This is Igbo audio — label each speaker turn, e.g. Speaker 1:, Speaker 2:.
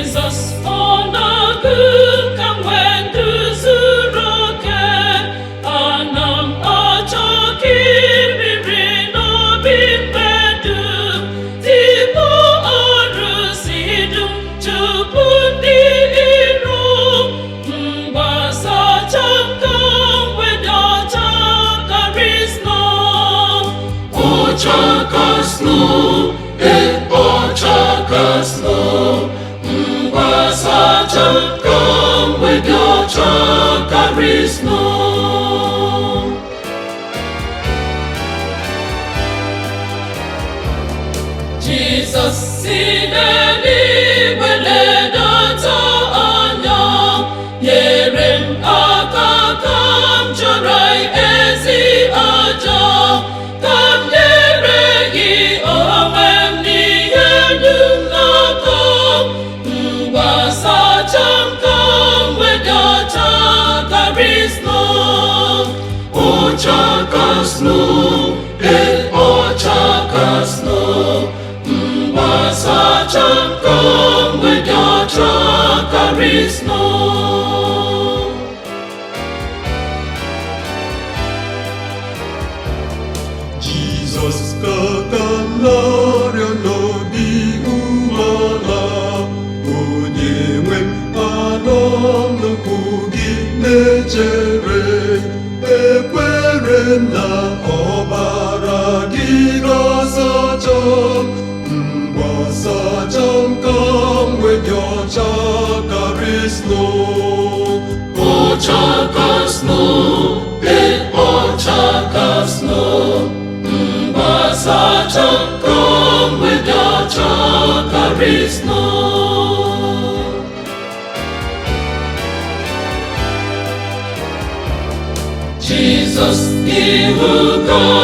Speaker 1: Jesus 어나그 강wen드스럽게 안am 어저기미리노 빈베드 디보 어르시둠 주분디로 바사 잠깐 외다자 가리스노 오차가스노 오차가스노 바사 잠깐 외다자 가리스노 Jesus sineni weleda anya yeren akakam jarai ezi aja kam yeregi omemni yedunaka basa jamkam wedacha karisno ochakasno ochakasno Basa jamkam wedacha karisno
Speaker 2: Jesus kakamlario biumala unyemwem anom no kugi nechere ekwere na ọbara gị ga-asacha Basa jamkam wedi ọcha karisno
Speaker 1: Ochakasno ochakasno Basa jamkam wedacha karisno Jesus ihuka